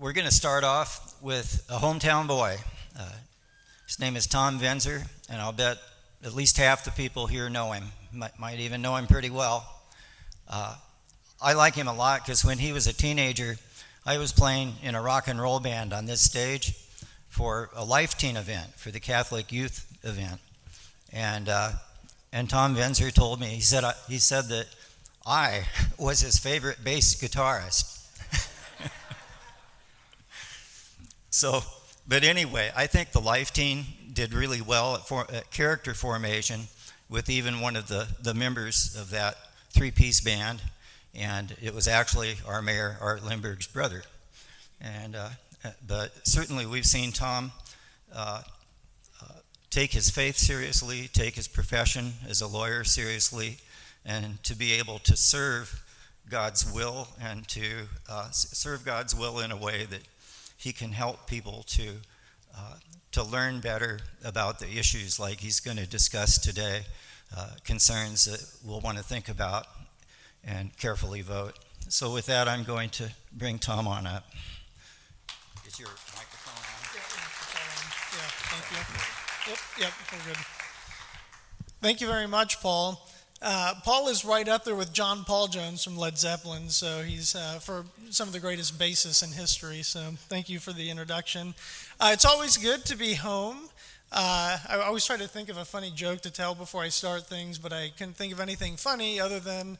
We're going to start off with a hometown boy. His name is Tom Venzor, and I'll bet at least half the people here know him, might even know him pretty well. I like him a lot because when he was a teenager, I was playing in a rock and roll band on this stage for a Life Teen event, for the Catholic Youth event. And Tom Venzor told me, he said that I was his favorite bass guitarist. But anyway, I think the Life Teen did really well at character formation with even one of the members of that three-piece band, and it was actually our mayor, Art Lindbergh's brother. But certainly we've seen Tom take his faith seriously, take his profession as a lawyer seriously, and to be able to serve God's will and to serve God's will in a way that he can help people to learn better about the issues like he's going to discuss today, concerns that we'll want to think about and carefully vote. So with that, I'm going to bring Tom on up. Is your microphone on? Yeah, thank you. Yep, we're good. Thank you very much, Paul. Paul is right up there with John Paul Jones from Led Zeppelin, so he's for some of the greatest bassists in history, so thank you for the introduction. It's always good to be home. I always try to think of a funny joke to tell before I start things, but I couldn't think of anything funny other than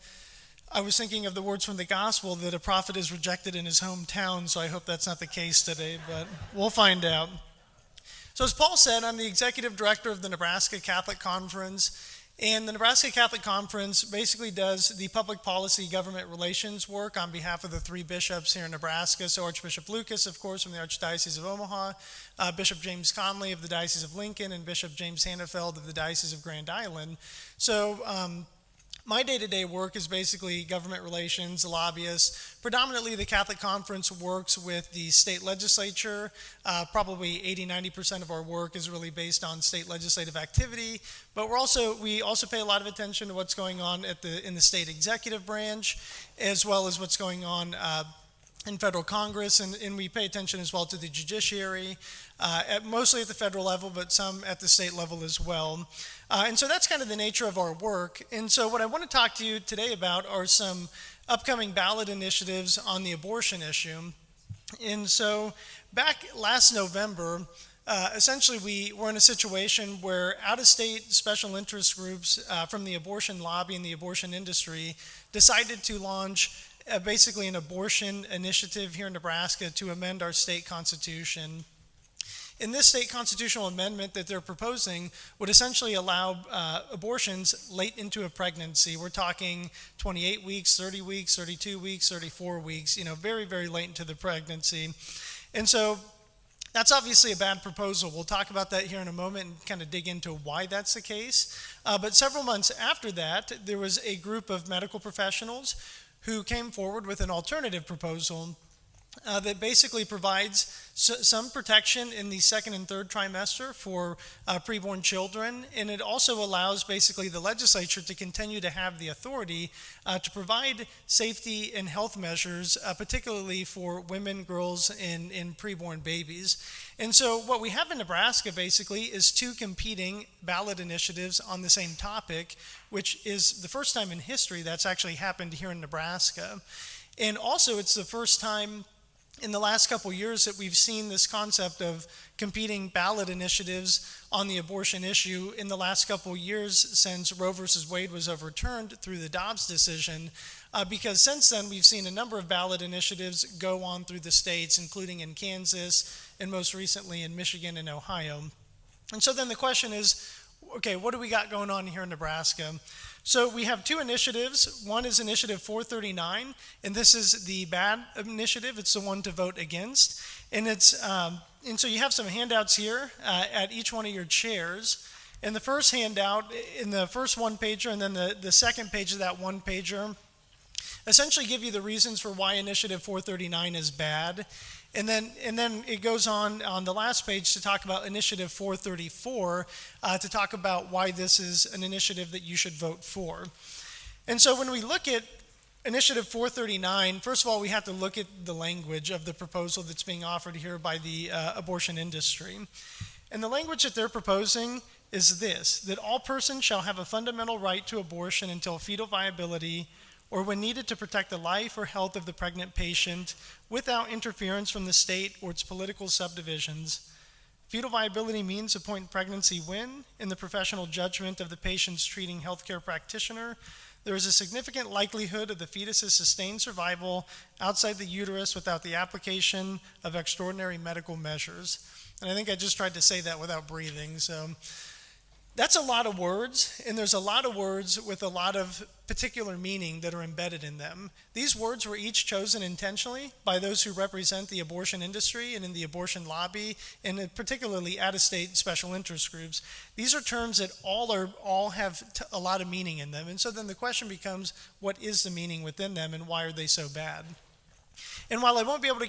I was thinking of the words from the gospel that a prophet is rejected in his hometown, so I hope that's not the case today, but we'll find out. So as Paul said, I'm the executive director of the Nebraska Catholic Conference. And the Nebraska Catholic Conference basically does the public policy government relations work on behalf of the three bishops here in Nebraska. So Archbishop Lucas, of course, from the Archdiocese of Omaha, Bishop James Conley of the Diocese of Lincoln, and Bishop James Hannafeld of the Diocese of Grand Island. So my day-to-day work is basically government relations, lobbyists. Predominantly, the Catholic Conference works with the state legislature. Probably 80-90% of our work is really based on state legislative activity. But we also pay a lot of attention to what's going on in the state executive branch, as well as what's going on in federal Congress, and we pay attention as well to the judiciary, mostly at the federal level, but some at the state level as well. And so that's kind of the nature of our work. And so what I want to talk to you today about are some upcoming ballot initiatives on the abortion issue. And so back last November, essentially we were in a situation where out-of-state special interest groups from the abortion lobby and the abortion industry decided to launch basically an abortion initiative here in Nebraska to amend our state constitution. In this state constitutional amendment that they're proposing would essentially allow abortions late into a pregnancy. We're talking 28 weeks, 30 weeks, 32 weeks, 34 weeks, very, very late into the pregnancy. And so that's obviously a bad proposal. We'll talk about that here in a moment and kind of dig into why that's the case. But several months after that, there was a group of medical professionals who came forward with an alternative proposal that basically provides some protection in the second and third trimester for preborn children, and it also allows basically the legislature to continue to have the authority to provide safety and health measures, particularly for women, girls, and preborn babies. And so what we have in Nebraska basically is two competing ballot initiatives on the same topic, which is the first time in history that's actually happened here in Nebraska. And also it's the first time in the last couple years that we've seen this concept of competing ballot initiatives on the abortion issue in the last couple years since Roe versus Wade was overturned through the Dobbs decision, because since then we've seen a number of ballot initiatives go on through the states, including in Kansas and most recently in Michigan and Ohio. And so then the question is, okay, what do we got going on here in Nebraska? So we have two initiatives. One is Initiative 439, and this is the bad initiative. It's the one to vote against. And so you have some handouts here at each one of your chairs. And the first handout, in the first one-pager, and then the second page of that one-pager, essentially give you the reasons for why Initiative 439 is bad. And then it goes on the last page to talk about Initiative 434, to talk about why this is an initiative that you should vote for. And so when we look at Initiative 439, first of all, we have to look at the language of the proposal that's being offered here by the abortion industry. And the language that they're proposing is this, that all persons shall have a fundamental right to abortion until fetal viability or when needed to protect the life or health of the pregnant patient without interference from the state or its political subdivisions. Fetal viability means a point in pregnancy when, in the professional judgment of the patient's treating healthcare practitioner, there is a significant likelihood of the fetus's sustained survival outside the uterus without the application of extraordinary medical measures. And I think I just tried to say that without breathing. So that's a lot of words, and there's a lot of words with a lot of particular meaning that are embedded in them. These words were each chosen intentionally by those who represent the abortion industry and in the abortion lobby, and particularly out-of-state special interest groups. These are terms that all have a lot of meaning in them, and so then the question becomes, what is the meaning within them, and why are they so bad? And while I won't be able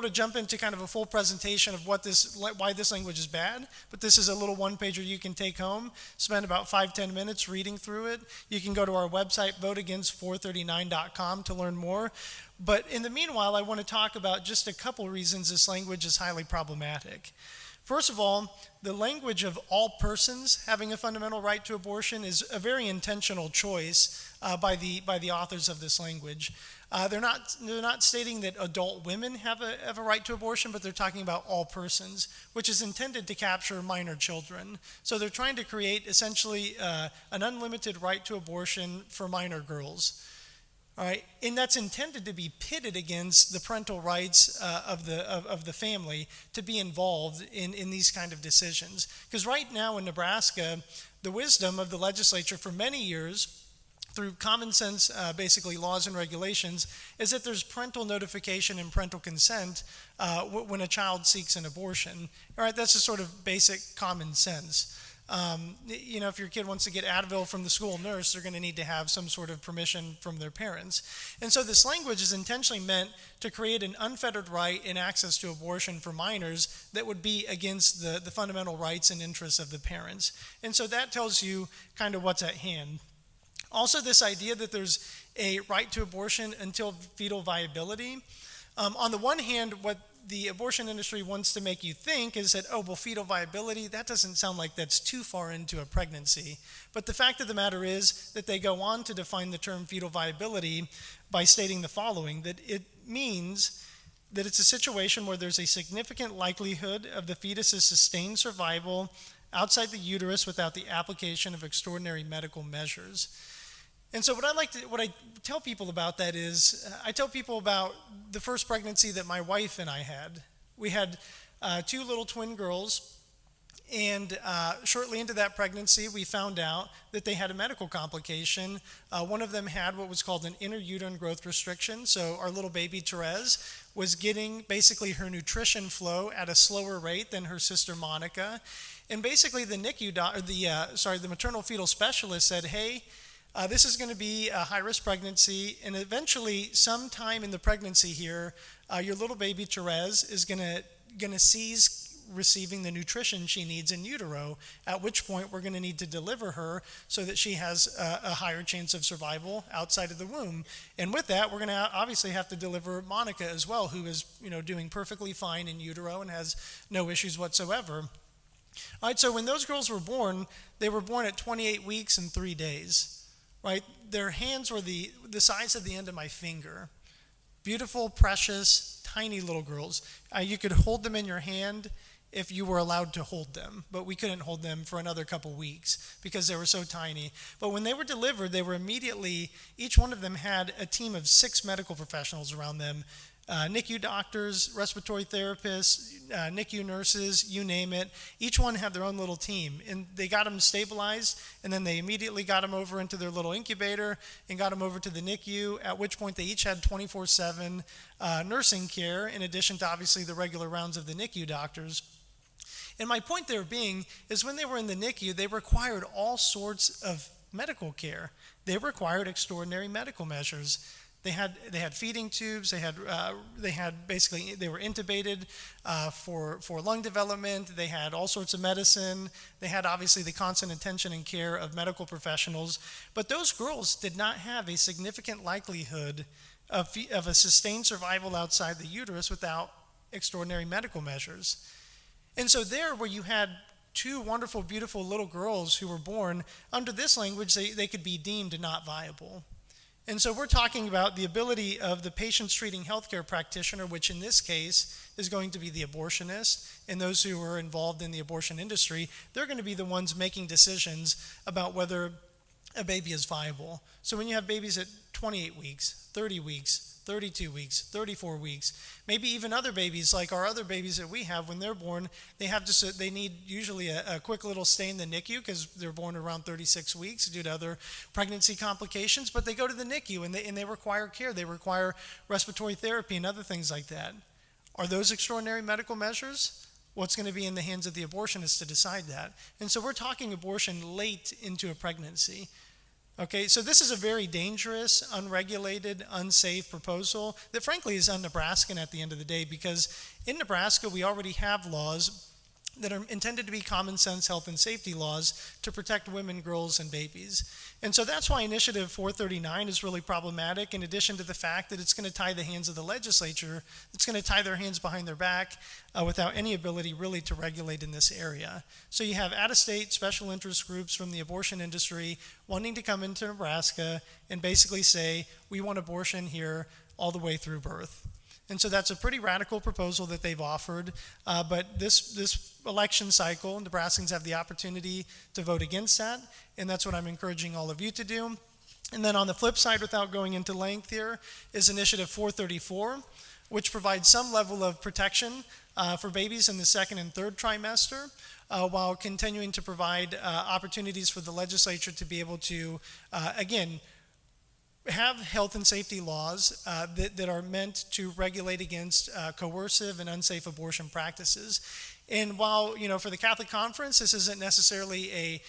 to jump into kind of a full presentation of why this language is bad, but this is a little one-pager you can take home, spend about 5-10 minutes reading through it. You can go to our website, voteagainst439.com, to learn more. But in the meanwhile, I want to talk about just a couple reasons this language is highly problematic. First of all, the language of all persons having a fundamental right to abortion is a very intentional choice by the authors of this language. They're not stating that adult women have a right to abortion, but they're talking about all persons, which is intended to capture minor children. So they're trying to create essentially an unlimited right to abortion for minor girls. All right, and that's intended to be pitted against the parental rights of the family to be involved in these kind of decisions. Because right now in Nebraska, the wisdom of the legislature for many years, through common sense, basically laws and regulations, is that there's parental notification and parental consent when a child seeks an abortion. All right, that's just sort of basic common sense. If your kid wants to get Advil from the school nurse, they're going to need to have some sort of permission from their parents. And so this language is intentionally meant to create an unfettered right and access to abortion for minors that would be against the fundamental rights and interests of the parents. And so that tells you kind of what's at hand. Also, this idea that there's a right to abortion until fetal viability. On the one hand, what the abortion industry wants to make you think is that, fetal viability, that doesn't sound like that's too far into a pregnancy. But the fact of the matter is that they go on to define the term fetal viability by stating the following, that it means that it's a situation where there's a significant likelihood of the fetus's sustained survival outside the uterus without the application of extraordinary medical measures. And so what I tell people about that is, I tell people about the first pregnancy that my wife and I had. We had 2 little twin girls, and shortly into that pregnancy, we found out that they had a medical complication. One of them had what was called an intrauterine growth restriction. So our little baby, Therese, was getting basically her nutrition flow at a slower rate than her sister, Monica. And basically the the maternal fetal specialist said, hey, this is going to be a high-risk pregnancy, and eventually, sometime in the pregnancy here, your little baby Therese is going to cease receiving the nutrition she needs in utero, at which point we're going to need to deliver her so that she has a higher chance of survival outside of the womb. And with that, we're going to obviously have to deliver Monica as well, who is doing perfectly fine in utero and has no issues whatsoever. All right, so when those girls were born, they were born at 28 weeks and 3 days. Right, their hands were the size of the end of my finger. Beautiful, precious, tiny little girls. You could hold them in your hand if you were allowed to hold them, but we couldn't hold them for another couple weeks because they were so tiny. But when they were delivered, they were immediately, each one of them had a team of 6 medical professionals around them. NICU doctors, respiratory therapists, NICU nurses, you name it. Each one had their own little team, and they got them stabilized, and then they immediately got them over into their little incubator and got them over to the NICU, at which point they each had 24/7 nursing care, in addition to obviously the regular rounds of the NICU doctors. And my point there being is when they were in the NICU, they required all sorts of medical care. They required extraordinary medical measures. They had feeding tubes. They had basically, they were intubated for lung development. They had all sorts of medicine. They had obviously the constant attention and care of medical professionals. But those girls did not have a significant likelihood of a sustained survival outside the uterus without extraordinary medical measures. And so there, where you had two wonderful, beautiful little girls who were born, under this language, they could be deemed not viable. And so we're talking about the ability of the patients treating healthcare practitioner, which in this case is going to be the abortionist, and those who are involved in the abortion industry. They're going to be the ones making decisions about whether a baby is viable. So when you have babies at 28 weeks, 30 weeks, 32 weeks, 34 weeks, maybe even other babies like our other babies that we have, when they're born, they need usually a quick little stay in the NICU because they're born around 36 weeks due to other pregnancy complications, but they go to the NICU and they require care. They require respiratory therapy and other things like that. Are those extraordinary medical measures? What's going to be in the hands of the abortionist to decide that? And so we're talking abortion late into a pregnancy. Okay, so this is a very dangerous, unregulated, unsafe proposal that frankly is un-Nebraskan at the end of the day, because in Nebraska we already have laws that are intended to be common sense health and safety laws to protect women, girls, and babies. And so that's why Initiative 439 is really problematic, in addition to the fact that it's going to tie the hands of the legislature. It's going to tie their hands behind their back without any ability really to regulate in this area. So you have out-of-state special interest groups from the abortion industry wanting to come into Nebraska and basically say, we want abortion here all the way through birth. And so that's a pretty radical proposal that they've offered, but this election cycle, Nebraskans have the opportunity to vote against that, and that's what I'm encouraging all of you to do. And then on the flip side, without going into length here, is Initiative 434, which provides some level of protection for babies in the second and third trimester, while continuing to provide opportunities for the legislature to be able to, again, have health and safety laws that are meant to regulate against coercive and unsafe abortion practices. And while, for the Catholic Conference, this isn't necessarily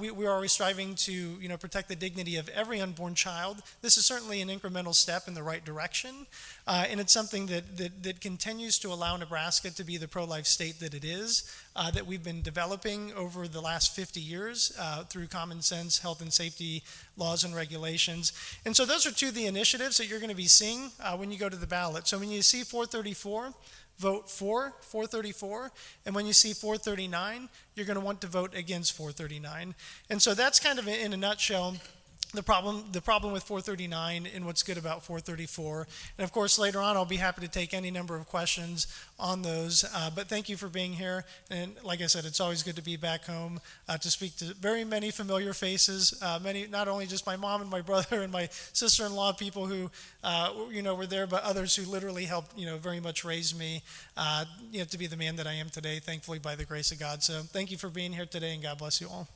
we're always striving to, protect the dignity of every unborn child. This is certainly an incremental step in the right direction. And it's something that continues to allow Nebraska to be the pro-life state that it is, that we've been developing over the last 50 years through common sense health and safety laws and regulations. And so those are two of the initiatives that you're going to be seeing when you go to the ballot. So when you see 434, vote for 434, and when you see 439, you're going to want to vote against 439. And so that's kind of, in a nutshell, the problem with 439 and what's good about 434. And of course, later on, I'll be happy to take any number of questions on those. But thank you for being here. And like I said, it's always good to be back home to speak to very many familiar faces. Many, not only just my mom and my brother and my sister-in-law, people who were there, but others who literally helped very much raise me to be the man that I am today, thankfully by the grace of God. So thank you for being here today, and God bless you all.